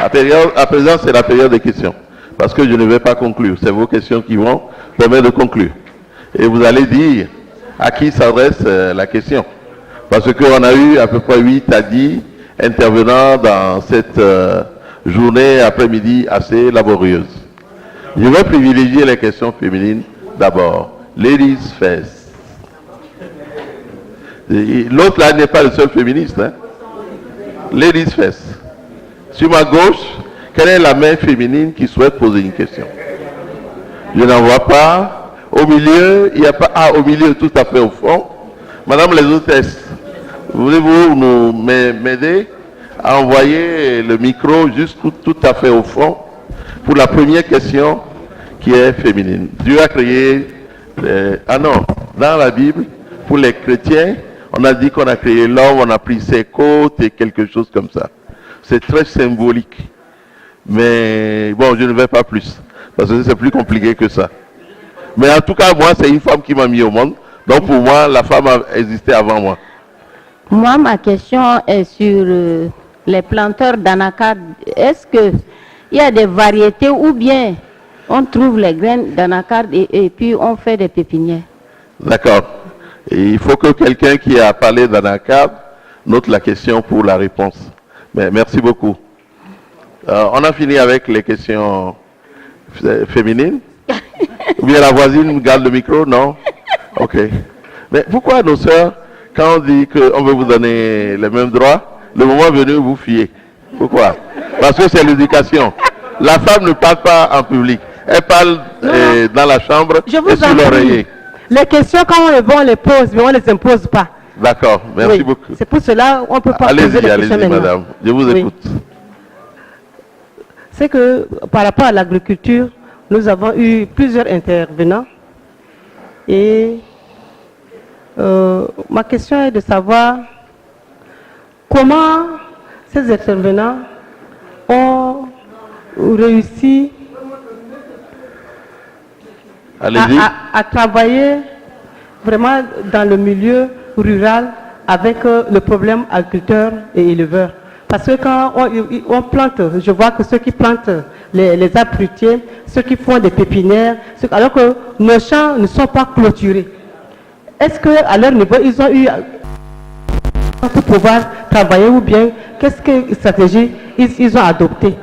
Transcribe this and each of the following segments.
À présent, c'est la période des questions. Parce que je ne vais pas conclure. C'est vos questions qui vont permettre de conclure. Et vous allez dire à qui s'adresse la question. Parce qu'on a eu à peu près 8 à 10 intervenants dans cette journée après-midi assez laborieuse. Je vais privilégier les questions féminines d'abord. Ladies first. L'autre là n'est pas le seul féministe. Hein? Ladies first. Sur ma gauche, quelle est la main féminine qui souhaite poser une question? Je n'en vois pas. Au milieu, il n'y a pas. Ah, au milieu, tout à fait au fond. Madame les hôtesses, voulez-vous nous m'aider à envoyer le micro juste tout à fait au fond pour la première question qui est féminine? Dieu a créé... Ah non, dans la Bible, pour les chrétiens, on a dit qu'on a créé l'homme, on a pris ses côtes et quelque chose comme ça. C'est très symbolique. Mais bon, je ne vais pas plus, parce que c'est plus compliqué que ça. Mais en tout cas, moi, c'est une femme qui m'a mis au monde. Donc pour moi, la femme a existé avant moi. Moi, ma question est sur les planteurs d'anacarde. Est-ce qu'il y a des variétés ou bien on trouve les graines d'anacarde et puis on fait des pépinières? D'accord. Il faut que quelqu'un qui a parlé d'anacarde note la question pour la réponse. Mais merci beaucoup. On a fini avec les questions féminines. Ou bien la voisine garde le micro? Non? Ok. Mais pourquoi nos sœurs, quand on dit qu'on veut vous donner les mêmes droits, le moment venu, vous fiez? Pourquoi? Parce que c'est l'éducation. La femme ne parle pas en public. Elle parle dans la chambre et sur l'oreiller. Les questions, quand on les pose, mais on ne les impose pas. D'accord, merci beaucoup. C'est pour cela qu'on ne peut pas poser les questions maintenant. Allez-y, madame. Je vous écoute. C'est que par rapport à l'agriculture, nous avons eu plusieurs intervenants. Et ma question est de savoir comment ces intervenants ont réussi à travailler vraiment dans le milieu rural avec le problème agriculteur et éleveur. Parce que quand on plante, je vois que ceux qui plantent les arbres fruitiers, ceux qui font des pépinières, alors que nos champs ne sont pas clôturés. Est-ce qu'à leur niveau, ils ont eu pour pouvoir travailler ou bien qu'est-ce que stratégie ils ont adopté?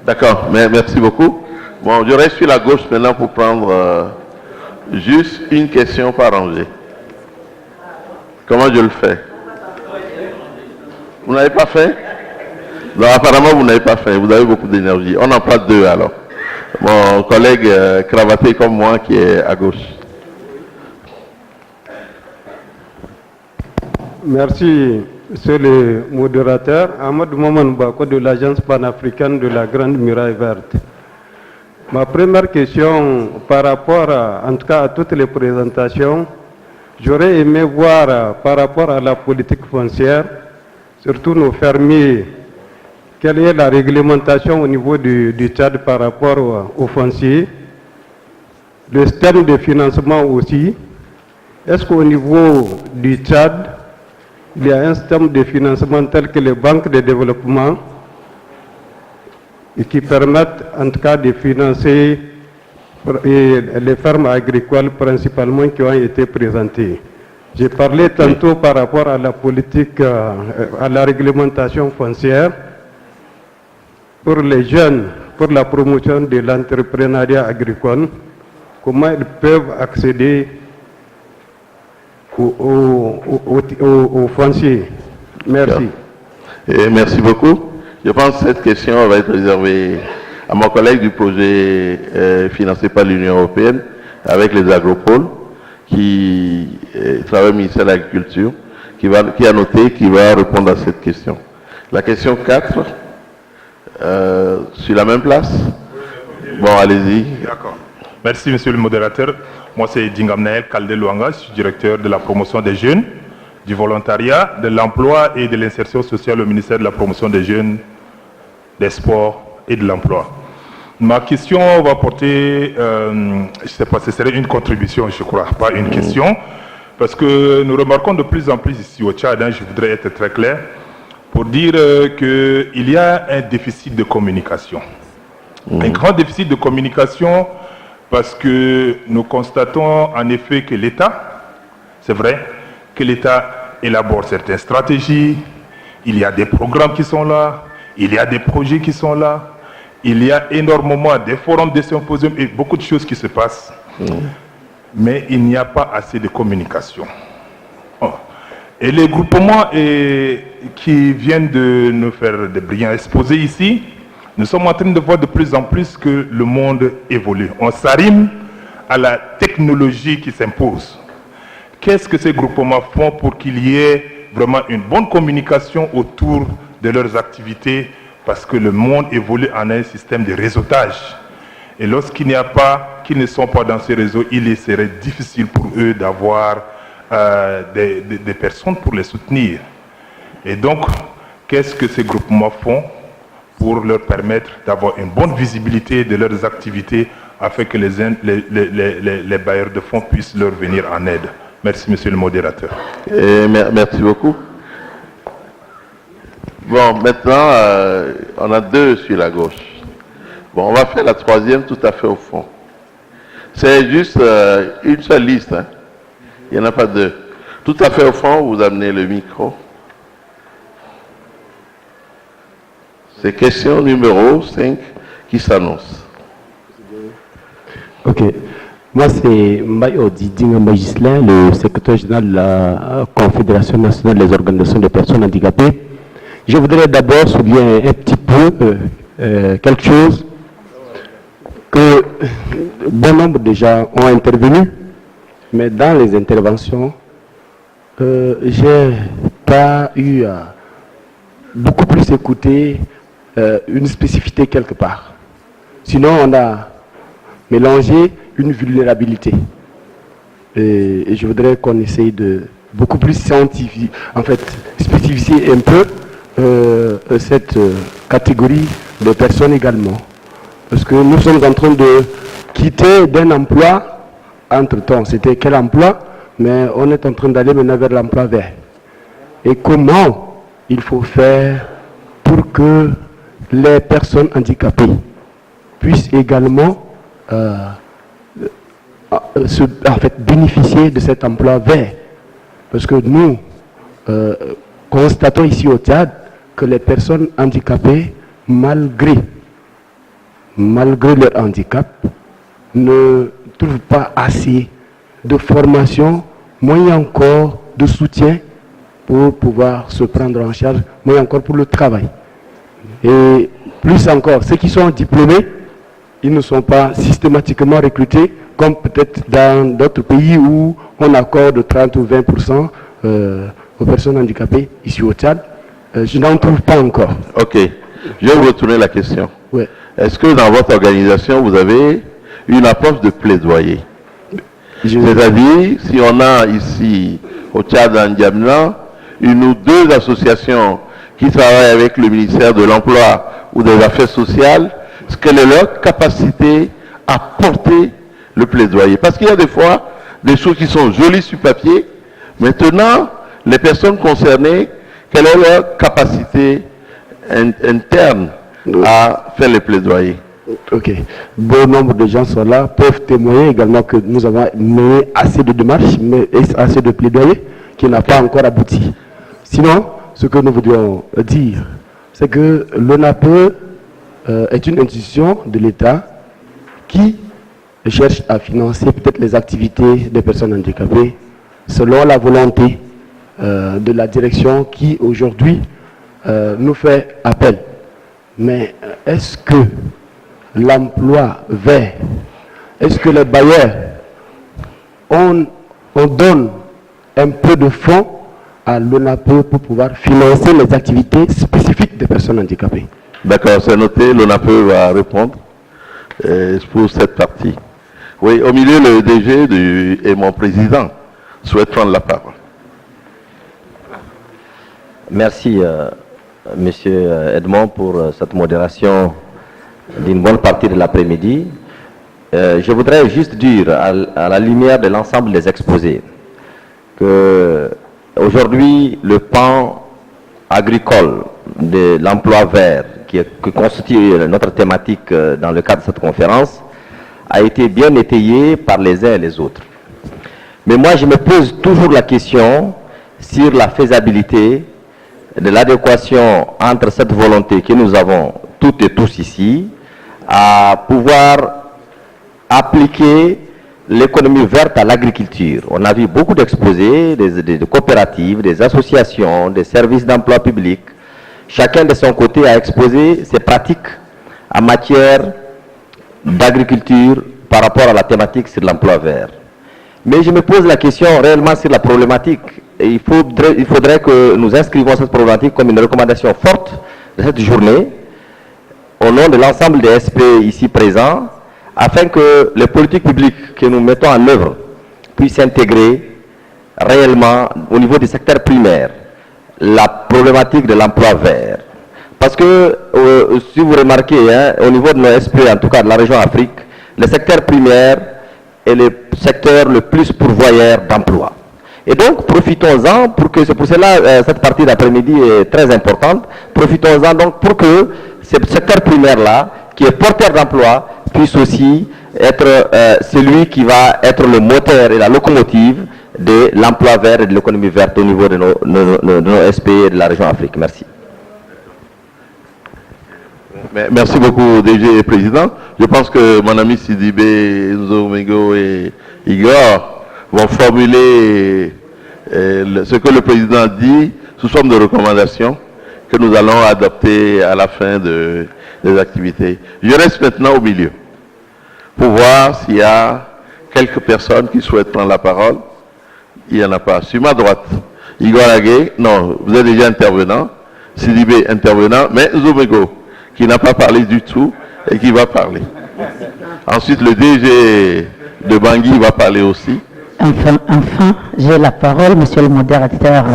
D'accord, merci beaucoup. Bon, je reste sur la gauche maintenant pour prendre juste une question par rangée. Comment je le fais? Vous n'avez pas fait? Non, apparemment vous n'avez pas fait, vous avez beaucoup d'énergie. On en prend deux alors. Mon collègue cravaté comme moi qui est à gauche. Merci, monsieur le modérateur. Amadou Maman Bako de l'Agence panafricaine de la Grande Muraille Verte. Ma première question par rapport en tout cas à toutes les présentations, j'aurais aimé voir par rapport à la politique foncière, surtout nos fermiers, quelle est la réglementation au niveau du Tchad par rapport aux fonciers, le système de financement aussi. Est-ce qu'au niveau du Tchad, il y a un système de financement tel que les banques de développement et qui permettent en tout cas de financer les fermes agricoles principalement qui ont été présentées. J'ai parlé tantôt par rapport à la politique, à la réglementation foncière pour les jeunes, pour la promotion de l'entrepreneuriat agricole, comment ils peuvent accéder aux fonciers. Merci. Et merci beaucoup. Je pense que cette question va être réservée à mon collègue du projet financé par l'Union européenne avec les agropoles qui travaille au ministère de l'Agriculture, qui a noté, qui va répondre à cette question. La question 4, sur la même place. Bon, allez-y. D'accord. Merci, monsieur le modérateur. Moi, c'est Dingamnael Kalde-Luanga, je suis directeur de la promotion des jeunes, du volontariat, de l'emploi et de l'insertion sociale au ministère de la promotion des jeunes, des sports et de l'emploi. Ma question va porter, je ne sais pas, ce serait une contribution, je crois, pas une question, parce que nous remarquons de plus en plus ici au Tchad, je voudrais être très clair, pour dire qu'il y a un déficit de communication. Un grand déficit de communication parce que nous constatons en effet que l'État, c'est vrai, que l'État élabore certaines stratégies, il y a des programmes qui sont là, il y a des projets qui sont là, il y a énormément des forums, des symposiums et beaucoup de choses qui se passent. Mais il n'y a pas assez de communication. Et les groupements qui viennent de nous faire des brillants exposés ici, nous sommes en train de voir de plus en plus que le monde évolue. On s'arrime à la technologie qui s'impose. Qu'est-ce que ces groupements font pour qu'il y ait vraiment une bonne communication autour de leurs activités? Parce que le monde évolue en un système de réseautage. Et lorsqu'il n'y a pas, qu'ils ne sont pas dans ces réseaux, il serait difficile pour eux d'avoir des personnes pour les soutenir. Et donc, qu'est-ce que ces groupements font pour leur permettre d'avoir une bonne visibilité de leurs activités afin que les bailleurs de fonds puissent leur venir en aide? Merci, monsieur le modérateur. Merci beaucoup. Bon, maintenant, on a deux sur la gauche. Bon, on va faire la troisième tout à fait au fond. C'est juste une seule liste, hein. Il n'y en a pas deux. Tout à fait au fond, vous amenez le micro. C'est question numéro 5 qui s'annonce. Ok. Moi, c'est Mbaye Dinga Magisla, le secrétaire général de la Confédération nationale des organisations de personnes handicapées. Je voudrais d'abord souligner un petit peu quelque chose que bon nombre de gens ont intervenu, mais dans les interventions, j'ai pas eu à beaucoup plus écouter une spécificité quelque part. Sinon, on a mélangé une vulnérabilité. Et je voudrais qu'on essaye de beaucoup plus scientifique, en fait, spécifier un peu cette catégorie de personnes également. Parce que nous sommes en train de quitter d'un emploi, entre-temps, c'était quel emploi? Mais on est en train d'aller maintenant vers l'emploi vert. Et comment il faut faire pour que les personnes handicapées puissent également bénéficier de cet emploi vert. Parce que nous constatons ici au Tchad que les personnes handicapées, malgré leur handicap, ne trouvent pas assez de formation, moins encore de soutien pour pouvoir se prendre en charge, moins encore pour le travail. Et plus encore, ceux qui sont diplômés, ils ne sont pas systématiquement recrutés, comme peut-être dans d'autres pays où on accorde 30 ou 20% aux personnes handicapées. Ici au Tchad, je n'en trouve pas encore. Ok. Je vais vous retourner la question. Ouais. Est-ce que dans votre organisation, vous avez une approche de plaidoyer? C'est-à-dire, si on a ici au Tchad, en N'Djamena, une ou deux associations qui travaillent avec le ministère de l'Emploi ou des Affaires sociales, quelle est leur capacité à porter le plaidoyer? Parce qu'il y a des fois des choses qui sont jolies sur papier. Maintenant, les personnes concernées, quelle est leur capacité interne à faire les plaidoyers? Ok. Bon nombre de gens sont là, peuvent témoigner également que nous avons mené assez de démarches, mais assez de plaidoyers qui n'a pas encore abouti. Sinon, ce que nous voudrions dire, c'est que l'ONAPE est une institution de l'État qui cherche à financer peut-être les activités des personnes handicapées selon la volonté de la direction qui aujourd'hui nous fait appel. Mais est-ce que l'emploi vert, est-ce que les bailleurs, on donne un peu de fonds à l'ONAPE pour pouvoir financer les activités spécifiques des personnes handicapées? D'accord, c'est noté, l'ONAPE va répondre pour cette partie. Oui, au milieu, le DG et mon président souhaitent prendre la parole. Merci, Monsieur Edmond, pour cette modération d'une bonne partie de l'après-midi. Je voudrais juste dire, à la lumière de l'ensemble des exposés, que aujourd'hui, le pan agricole de l'emploi vert, qui constitue notre thématique dans le cadre de cette conférence, a été bien étayée par les uns et les autres. Mais moi, je me pose toujours la question sur la faisabilité de l'adéquation entre cette volonté que nous avons toutes et tous ici à pouvoir appliquer l'économie verte à l'agriculture. On a vu beaucoup d'exposés, des coopératives, des associations, des services d'emploi public. Chacun de son côté a exposé ses pratiques en matière d'agriculture par rapport à la thématique sur l'emploi vert. Mais je me pose la question réellement sur la problématique. Et il faudrait que nous inscrivions cette problématique comme une recommandation forte de cette journée au nom de l'ensemble des SP ici présents, afin que les politiques publiques que nous mettons en œuvre puissent intégrer réellement au niveau du secteur primaire la problématique de l'emploi vert. Parce que si vous remarquez, au niveau de nos SP, en tout cas de la région Afrique, le secteur primaire est le secteur le plus pourvoyeur d'emploi. Et donc, profitons-en pour que, c'est pour cela cette partie d'après-midi est très importante, profitons-en donc pour que ce secteur primaire-là, qui est porteur d'emploi, puisse aussi être celui qui va être le moteur et la locomotive de l'emploi vert et de l'économie verte au niveau de nos SP et de la région Afrique. Merci. Merci beaucoup, DG et Président. Je pense que mon ami Sidibé, Nzomego et Igor vont formuler ce que le Président dit sous forme de recommandations que nous allons adopter à la fin des activités. Je reste maintenant au milieu pour voir s'il y a quelques personnes qui souhaitent prendre la parole. Il n'y en a pas. Sur ma droite, Igor Agué, non, vous êtes déjà intervenant. Sidibé, intervenant, mais Nzomego, qui n'a pas parlé du tout et qui va parler. Ensuite, le DG de Bangui va parler aussi. Enfin, j'ai la parole, monsieur le modérateur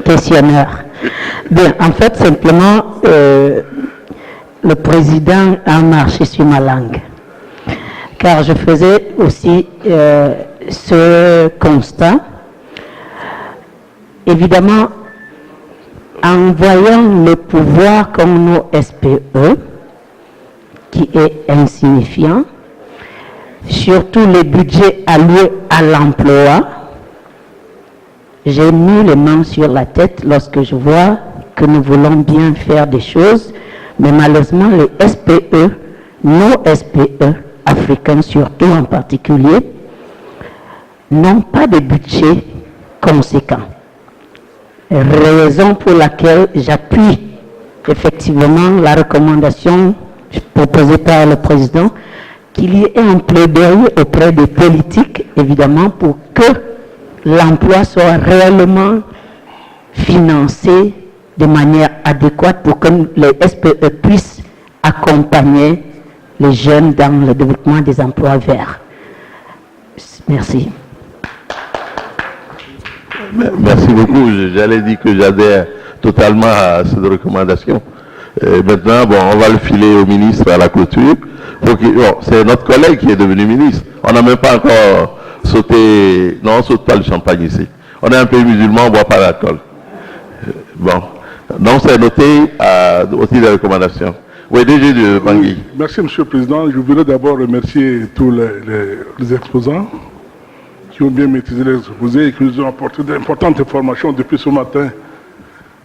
questionneur. Bien, en fait, simplement, le président a marché sur ma langue. Car je faisais aussi ce constat. Évidemment, en voyant le pouvoir comme nos SPE, qui est insignifiant, surtout les budgets alloués à l'emploi, j'ai mis les mains sur la tête lorsque je vois que nous voulons bien faire des choses, mais malheureusement les SPE, nos SPE, africains surtout en particulier, n'ont pas de budget conséquent. Raison pour laquelle j'appuie effectivement la recommandation proposée par le président qu'il y ait un plaidoyer auprès des politiques, évidemment, pour que l'emploi soit réellement financé de manière adéquate pour que les SPE puissent accompagner les jeunes dans le développement des emplois verts. Merci. Merci beaucoup. J'allais dire que j'adhère totalement à cette recommandation. Maintenant, bon, on va le filer au ministre à la clôture. C'est notre collègue qui est devenu ministre. On n'a même pas encore sauté. Non, on ne saute pas le champagne ici. On est un pays musulman, on ne boit pas d'alcool. Bon. Donc, c'est noté aussi des recommandations. Oui, DG de Bangui. Merci, Monsieur le Président. Je voudrais d'abord remercier tous les exposants qui ont bien maîtrisé les exposés et qui nous ont apporté d'importantes informations depuis ce matin.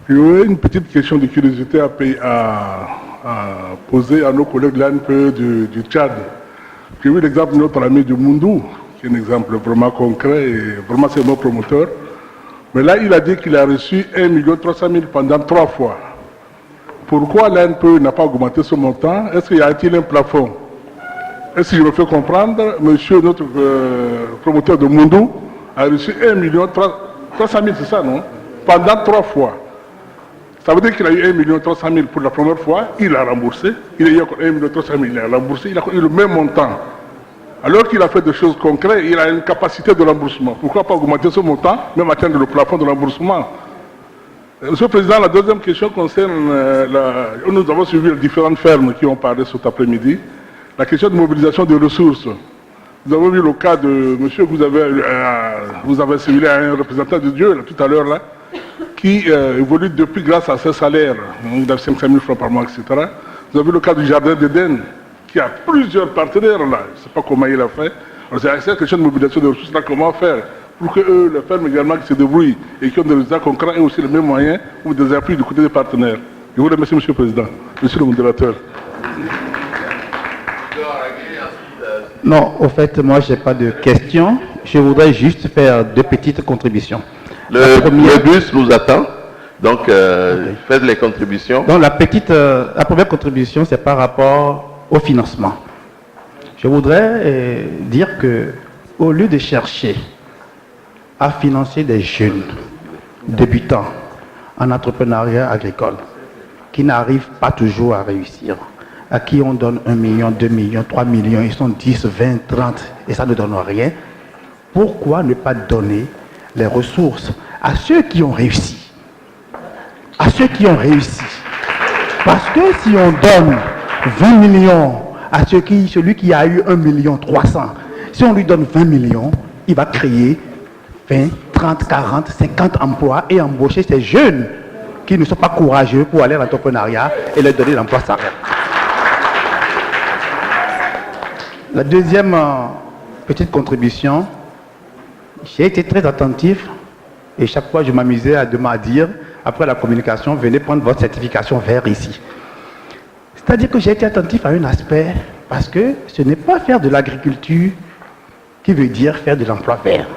J'aurais une petite question de curiosité à poser à nos collègues de l'ANPE du Tchad. J'ai vu l'exemple de notre ami du Moundou, qui est un exemple vraiment concret et vraiment c'est notre promoteur. Mais là, il a dit qu'il a reçu 1 300 000 pendant 3 fois. Pourquoi l'ANPE n'a pas augmenté ce montant? Est-ce qu'il y a-t-il un plafond? Est-ce que je me fais comprendre? Monsieur, notre promoteur de Moundou, a reçu 1 300 000, c'est ça, non? Pendant 3 fois. Ça veut dire qu'il a eu 1 300 000 pour la première fois, il a remboursé. Il a eu encore 1 300 000, il a remboursé, il a eu le même montant. Alors qu'il a fait des choses concrètes, il a une capacité de remboursement. Pourquoi pas augmenter ce montant, même atteindre le plafond de remboursement? Monsieur le Président, la deuxième question concerne, nous avons suivi les différentes fermes qui ont parlé cet après-midi, la question de mobilisation des ressources. Nous avons vu le cas de monsieur que vous avez simulé à un représentant de Dieu là, tout à l'heure là. qui évoluent depuis grâce à ce salaire, de 500 000 francs par mois, etc. Vous avez le cas du Jardin d'Éden, qui a plusieurs partenaires là. Je ne sais pas comment il a fait. Alors c'est cette question de mobilisation des ressources là, comment faire pour que eux, les fermes également qui se débrouillent et qui ont des résultats concrets aient aussi les mêmes moyens ou des appuis du côté des partenaires. Je vous remercie, Monsieur le Président. Monsieur le modérateur. Non, au fait, moi, je n'ai pas de questions. Je voudrais juste faire deux petites contributions. Le bus nous attend, donc faites les contributions. Donc, la première contribution, c'est par rapport au financement. Je voudrais dire que, au lieu de chercher à financer des jeunes débutants en entrepreneuriat agricole, qui n'arrivent pas toujours à réussir, à qui on donne 1 million, 2 millions, 3 millions, ils sont 10, 20, 30, et ça ne donne rien. Pourquoi ne pas donner les ressources à ceux qui ont réussi? À ceux qui ont réussi. Parce que si on donne 20 millions à celui qui a eu 1 million 300, si on lui donne 20 millions, il va créer 20, 30, 40, 50 emplois et embaucher ces jeunes qui ne sont pas courageux pour aller à l'entrepreneuriat et leur donner l'emploi sans rien. La deuxième petite contribution, j'ai été très attentif et chaque fois je m'amusais à dire, après la communication, venez prendre votre certification vert ici. C'est-à-dire que j'ai été attentif à un aspect parce que ce n'est pas faire de l'agriculture qui veut dire faire de l'emploi vert.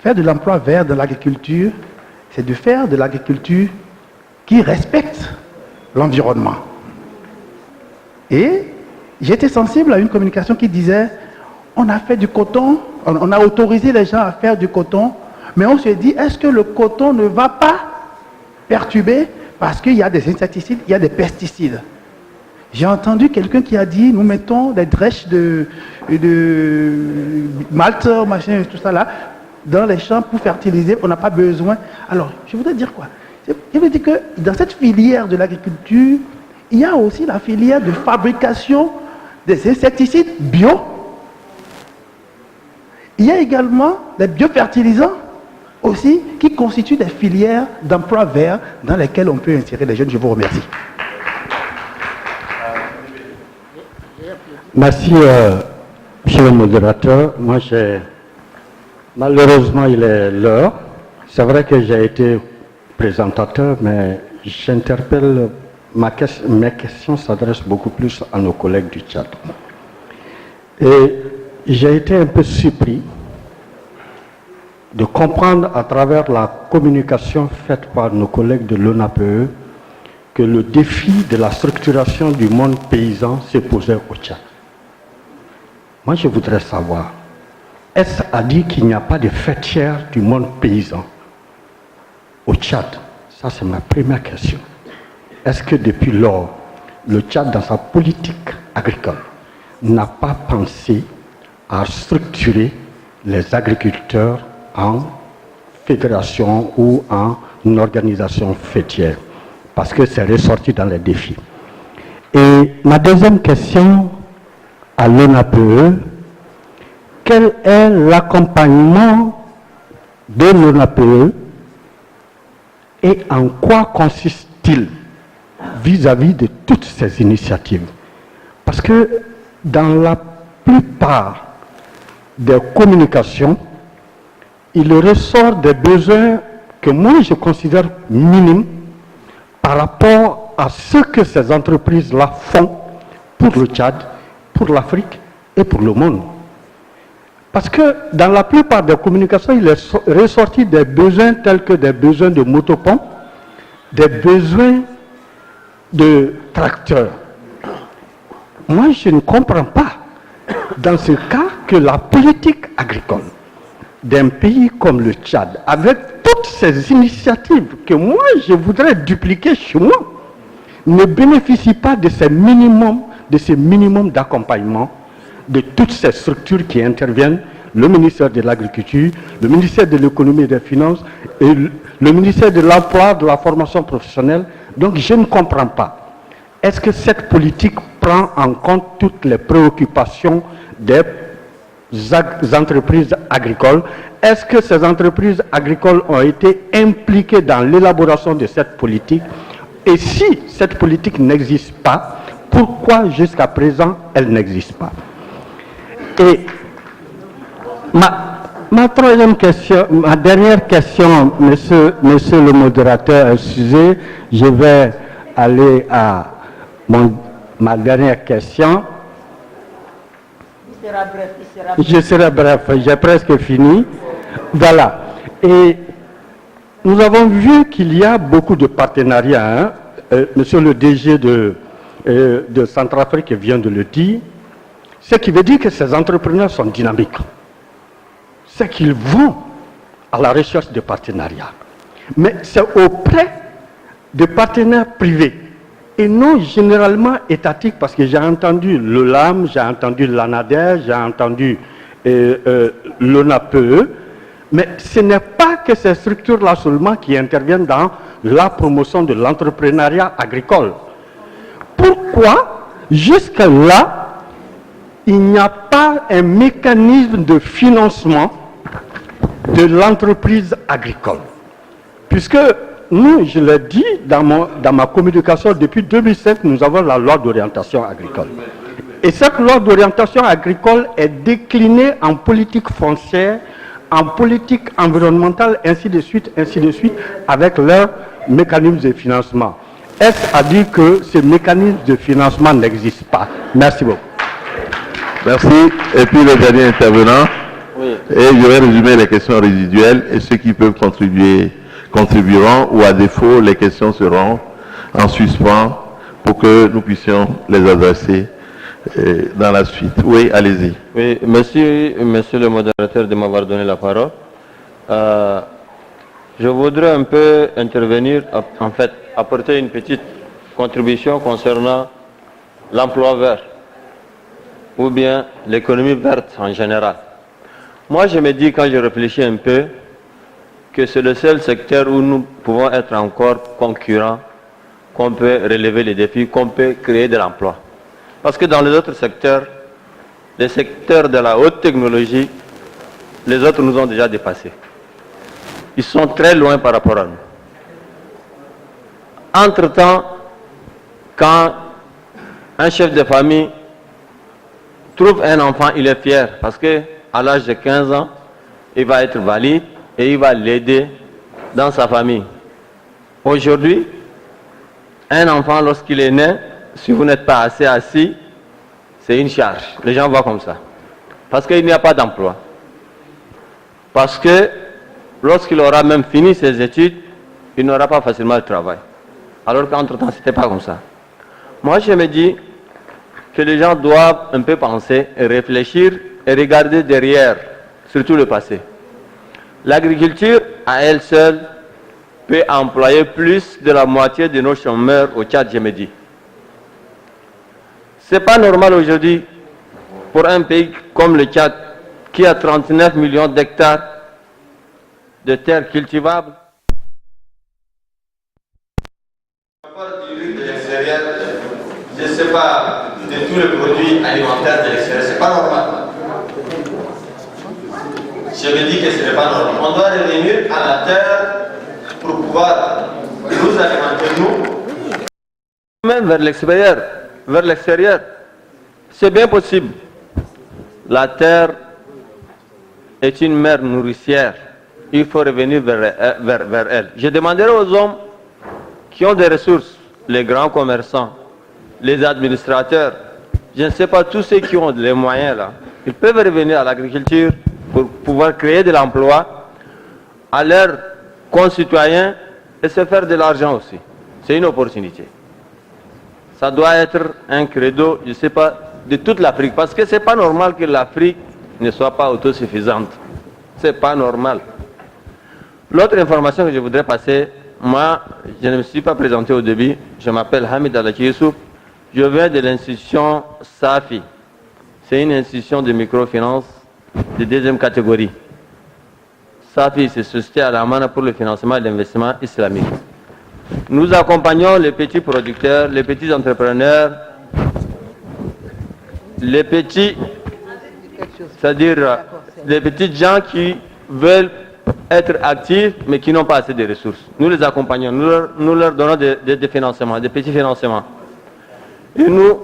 Faire de l'emploi vert dans l'agriculture, c'est de faire de l'agriculture qui respecte l'environnement. Et j'étais sensible à une communication qui disait, on a fait du coton, on a autorisé les gens à faire du coton, mais on se dit, est-ce que le coton ne va pas perturber parce qu'il y a des insecticides, il y a des pesticides. J'ai entendu quelqu'un qui a dit, nous mettons des drèches de Malte, machin, tout ça là, dans les champs pour fertiliser, on n'a pas besoin. Alors, je voudrais dire quoi? Je veux dire que dans cette filière de l'agriculture, il y a aussi la filière de fabrication des insecticides bio. Il y a également les biofertilisants aussi qui constituent des filières d'emploi vert dans lesquelles on peut insérer les jeunes. Je vous remercie. Merci, monsieur le modérateur. Moi, malheureusement, il est l'heure. C'est vrai que j'ai été présentateur, mais j'interpelle, mes questions s'adressent beaucoup plus à nos collègues du Tchad. Et j'ai été un peu surpris de comprendre à travers la communication faite par nos collègues de l'ONAPE que le défi de la structuration du monde paysan s'est posé au Tchad. Moi, je voudrais savoir, est-ce à dire qu'il n'y a pas de fêtière du monde paysan au Tchad? Ça, c'est ma première question. Est-ce que depuis lors, le Tchad, dans sa politique agricole, n'a pas pensé à structurer les agriculteurs en fédération ou en organisation fêtière? Parce que c'est ressorti dans les défis. Et ma deuxième question à l'ONAPE, quel est l'accompagnement de l'ONAPE et en quoi consiste-t-il vis-à-vis de toutes ces initiatives? Parce que dans la plupart des communications, il ressort des besoins que moi je considère minimes par rapport à ce que ces entreprises-là font pour le Tchad, pour l'Afrique et pour le monde. Parce que dans la plupart des communications, il est ressorti des besoins tels que des besoins de motopompes, des besoins de tracteurs. Moi, je ne comprends pas, dans ce cas, que la politique agricole d'un pays comme le Tchad, avec toutes ces initiatives que moi, je voudrais dupliquer chez moi, ne bénéficie pas de ces minimums d'accompagnement de toutes ces structures qui interviennent, le ministère de l'Agriculture, le ministère de l'Économie et des Finances et le ministère de l'Emploi, de la formation professionnelle. Donc je ne comprends pas. Est-ce que cette politique prend en compte toutes les préoccupations des entreprises agricoles. Est-ce que ces entreprises agricoles ont été impliquées dans l'élaboration de cette politique? Et si cette politique n'existe pas, pourquoi jusqu'à présent elle n'existe pas? Et ma troisième question, ma dernière question, monsieur le modérateur, excusez, je vais aller à ma dernière question. Je serai bref, j'ai presque fini. Voilà. Et nous avons vu qu'il y a beaucoup de partenariats. Monsieur le DG de Centrafrique vient de le dire. Ce qui veut dire que ces entrepreneurs sont dynamiques. C'est qu'ils vont à la recherche de partenariats. Mais c'est auprès de partenaires privés et non généralement étatiques, parce que j'ai entendu le LAM, j'ai entendu l'ANADER, j'ai entendu l'ONAPE, mais ce n'est pas que ces structures-là seulement qui interviennent dans la promotion de l'entrepreneuriat agricole. Pourquoi, jusque-là, il n'y a pas un mécanisme de financement de l'entreprise agricole? Puisque nous, je l'ai dit dans ma communication, depuis 2007, nous avons la loi d'orientation agricole. Et cette loi d'orientation agricole est déclinée en politique foncière, en politique environnementale, ainsi de suite, avec leurs mécanismes de financement. Est-ce à dire que ces mécanismes de financement n'existent pas? Merci beaucoup. Merci. Et puis le dernier intervenant. Oui. Et je vais résumer les questions résiduelles et ceux qui peuvent contribueront, ou à défaut, les questions seront en suspens pour que nous puissions les adresser dans la suite. Oui, allez-y. Oui, monsieur le modérateur de m'avoir donné la parole. Je voudrais un peu intervenir, en fait, apporter une petite contribution concernant l'emploi vert ou bien l'économie verte en général. Moi, je me dis, quand je réfléchis un peu, que c'est le seul secteur où nous pouvons être encore concurrents, qu'on peut relever les défis, qu'on peut créer de l'emploi. Parce que dans les autres secteurs, les secteurs de la haute technologie, les autres nous ont déjà dépassés. Ils sont très loin par rapport à nous. Entre-temps, quand un chef de famille trouve un enfant, il est fier parce qu'à l'âge de 15 ans, il va être valide et il va l'aider dans sa famille. Aujourd'hui, un enfant, lorsqu'il est né, si vous n'êtes pas assez assis, c'est une charge. Les gens voient comme ça. Parce qu'il n'y a pas d'emploi. Parce que lorsqu'il aura même fini ses études, il n'aura pas facilement de travail. Alors qu'entre-temps, ce n'était pas comme ça. Moi, je me dis que les gens doivent un peu penser et réfléchir et regarder derrière, surtout le passé. L'agriculture, à elle seule, peut employer plus de la moitié de nos chômeurs au Tchad, je me dis. Ce n'est pas normal aujourd'hui pour un pays comme le Tchad, qui a 39 millions d'hectares de terres cultivables. Je ne sais pas, de tous les produits alimentaires de l'extérieur, ce n'est pas normal. Je me dis que ce n'est pas normal. On doit revenir à la terre pour pouvoir nous alimenter, nous, même vers l'extérieur. Vers l'extérieur, c'est bien possible. La terre est une mère nourricière. Il faut revenir vers elle. Je demanderai aux hommes qui ont des ressources, les grands commerçants, les administrateurs, je ne sais pas, tous ceux qui ont les moyens là, ils peuvent revenir à l'agriculture pour pouvoir créer de l'emploi à leurs concitoyens et se faire de l'argent aussi. C'est une opportunité. Ça doit être un credo, je ne sais pas, de toute l'Afrique. Parce que ce n'est pas normal que l'Afrique ne soit pas autosuffisante. Ce n'est pas normal. L'autre information que je voudrais passer, moi, je ne me suis pas présenté au début. Je m'appelle Hamid Alaki Youssouf. Je viens de l'institution SAFI. C'est une institution de microfinance de deuxième catégorie. SAFI, c'est Société à la Mana pour le financement et l'investissement islamique. Nous accompagnons les petits producteurs, les petits entrepreneurs, les petits C'est-à-dire les petits gens qui veulent être actifs mais qui n'ont pas assez de ressources. Nous les accompagnons, nous leur donnons des financements, des petits financements. Et nous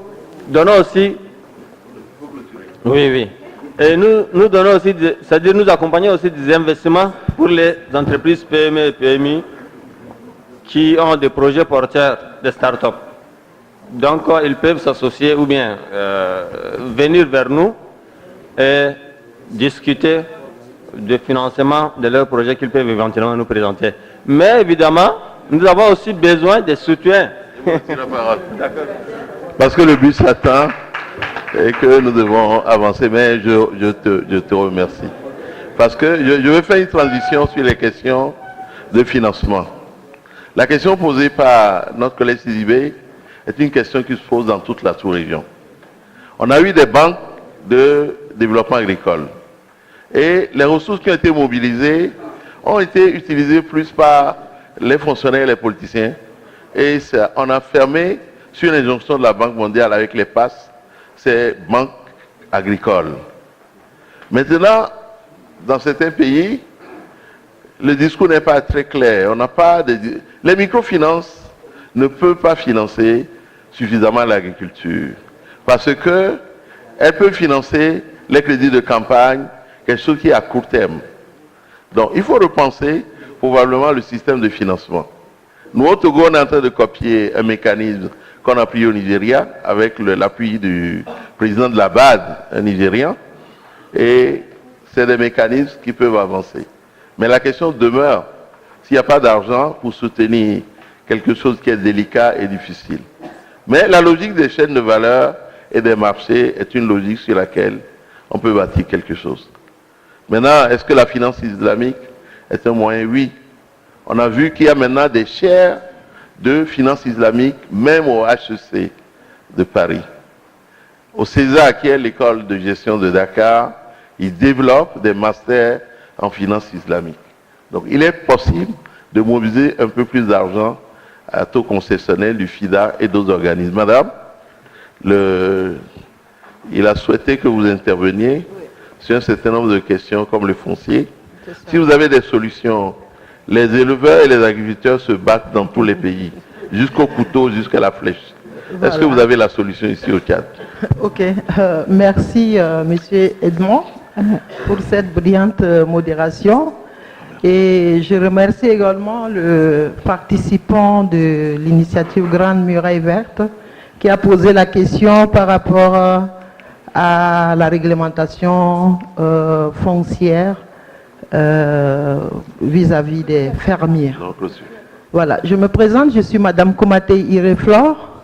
donnons aussi... Oui. Et nous donnons aussi, c'est-à-dire nous accompagnons aussi des investissements pour les entreprises PME et PMI qui ont des projets porteurs de start-up. Donc ils peuvent s'associer ou bien venir vers nous et discuter de financement de leurs projets qu'ils peuvent éventuellement nous présenter. Mais évidemment, nous avons aussi besoin de soutien. Parce que le but s'atteint et que nous devons avancer, mais je te remercie. Parce que je vais faire une transition sur les questions de financement. La question posée par notre collègue Sidibé est une question qui se pose dans toute la sous-région. On a eu des banques de développement agricole et les ressources qui ont été mobilisées ont été utilisées plus par les fonctionnaires et les politiciens, et on a fermé sur l'injonction de la Banque mondiale avec les passes ces banques agricoles. Maintenant, dans certains pays, le discours n'est pas très clair. On n'a pas les microfinances ne peuvent pas financer suffisamment l'agriculture parce que elles peuvent financer les crédits de campagne, quelque chose qui est à court terme. Donc, il faut repenser probablement le système de financement. Nous, au Togo, on est en train de copier un mécanisme qu'on a pris au Nigeria avec l'appui du président de la BAD, un Nigérian, et c'est des mécanismes qui peuvent avancer. Mais la question demeure, s'il n'y a pas d'argent pour soutenir quelque chose qui est délicat et difficile. Mais la logique des chaînes de valeur et des marchés est une logique sur laquelle on peut bâtir quelque chose. Maintenant, est-ce que la finance islamique est un moyen? Oui. On a vu qu'il y a maintenant des chaires de finance islamique, même au HEC de Paris. Au César, qui est l'école de gestion de Dakar, ils développent des masters en finance islamique. Donc, il est possible de mobiliser un peu plus d'argent à taux concessionnel du FIDA et d'autres organismes. Madame, il a souhaité que vous interveniez sur un certain nombre de questions comme le foncier. Si vous avez des solutions, les éleveurs et les agriculteurs se battent dans tous les pays, jusqu'au couteau, jusqu'à la flèche. Voilà. Est-ce que vous avez la solution ici au Tchad? Ok, merci Monsieur Edmond pour cette brillante modération. Et je remercie également le participant de l'initiative Grande Muraille Verte qui a posé la question par rapport à la réglementation foncière vis-à-vis des fermiers. Voilà, je me présente, je suis Madame Komaté Ireflore,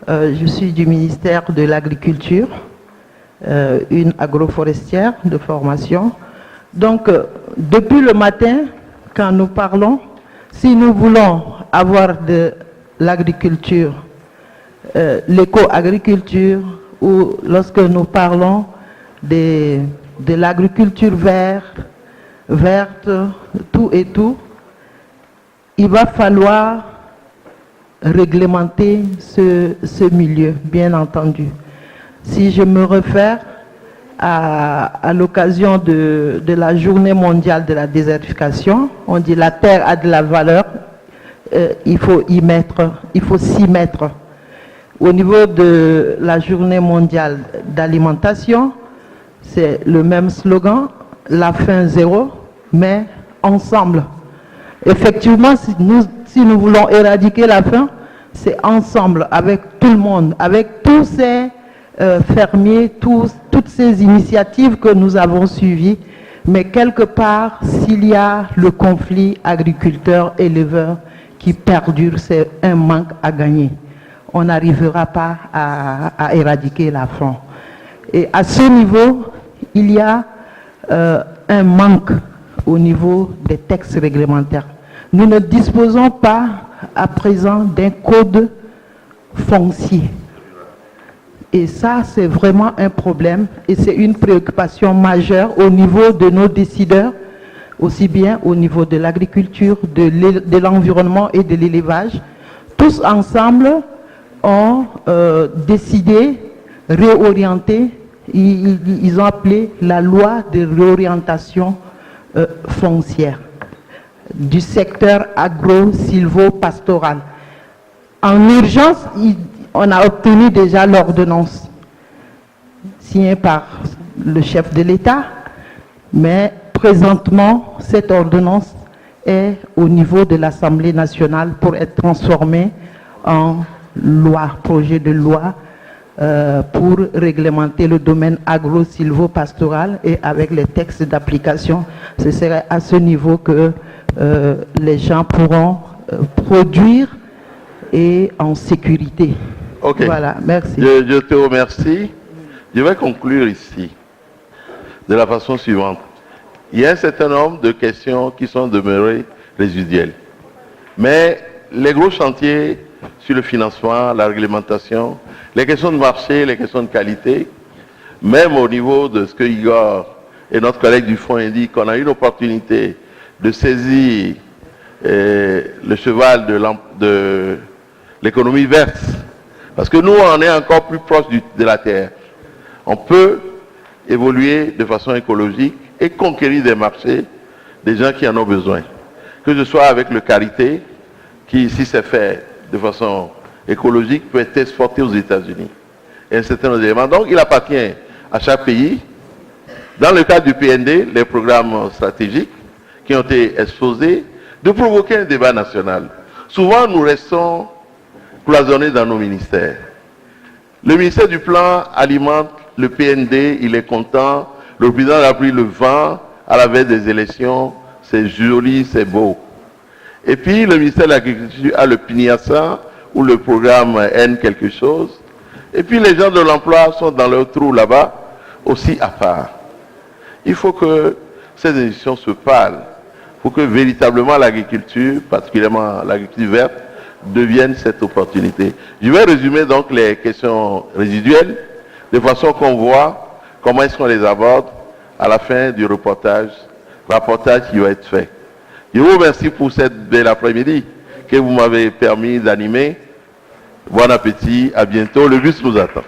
je suis du ministère de l'Agriculture, une agroforestière de formation. Donc, depuis le matin, quand nous parlons, si nous voulons avoir de l'agriculture, l'éco-agriculture, ou lorsque nous parlons de l'agriculture verte, tout et tout, il va falloir réglementer ce milieu, bien entendu. Si je me réfère à l'occasion de la journée mondiale de la désertification, on dit la terre a de la valeur, il faut s'y mettre. Au niveau de la journée mondiale d'alimentation, c'est le même slogan, la faim zéro, mais ensemble. Effectivement, si nous voulons éradiquer la faim, c'est ensemble, avec tout le monde, avec tous ces fermiers, toutes ces initiatives que nous avons suivies. Mais quelque part, s'il y a le conflit agriculteur-éleveur qui perdure, c'est un manque à gagner. On n'arrivera pas à éradiquer la faim. Et à ce niveau, il y a un manque au niveau des textes réglementaires. Nous ne disposons pas à présent d'un code foncier. Et ça, c'est vraiment un problème et c'est une préoccupation majeure au niveau de nos décideurs, aussi bien au niveau de l'agriculture, de l'environnement et de l'élevage. Tous ensemble ont décidé, réorienté ils ont appelé la loi de réorientation foncière du secteur agro-silvo-pastoral. En urgence, on a obtenu déjà l'ordonnance signée par le chef de l'État, mais présentement, cette ordonnance est au niveau de l'Assemblée nationale pour être transformée en loi, projet de loi pour réglementer le domaine agro-silvo-pastoral, et avec les textes d'application, ce serait à ce niveau que les gens pourront produire et en sécurité. Ok. Voilà, merci. Je te remercie. Je vais conclure ici de la façon suivante. Il y a un certain nombre de questions qui sont demeurées résiduelles. Mais les gros chantiers sur le financement, la réglementation, les questions de marché, les questions de qualité, même au niveau de ce que Igor et notre collègue du Fonds indiquent, qu'on a eu l'opportunité de saisir le cheval de l'économie verte. Parce que nous, on est encore plus proche de la terre. On peut évoluer de façon écologique et conquérir des marchés des gens qui en ont besoin. Que ce soit avec le karité, qui, si c'est fait de façon écologique, peut être exporté aux États-Unis. Et un certain nombre d'éléments. Donc, il appartient à chaque pays, dans le cadre du PND, les programmes stratégiques qui ont été exposés, de provoquer un débat national. Souvent, nous restons cloisonnés dans nos ministères. Le ministère du Plan alimente le PND, il est content. Le président a pris le vent à la veille des élections. C'est joli, c'est beau. Et puis, le ministère de l'Agriculture a le PNIASA ou le programme N quelque chose. Et puis, les gens de l'emploi sont dans leur trou là-bas, aussi à part. Il faut que ces institutions se parlent. Il faut que véritablement l'agriculture, particulièrement l'agriculture verte, devienne cette opportunité. Je vais résumer donc les questions résiduelles, de façon qu'on voit comment est-ce qu'on les aborde à la fin du rapportage qui va être fait. Je vous remercie pour cette belle après-midi que vous m'avez permis d'animer. Bon appétit, à bientôt. Le bus nous attend.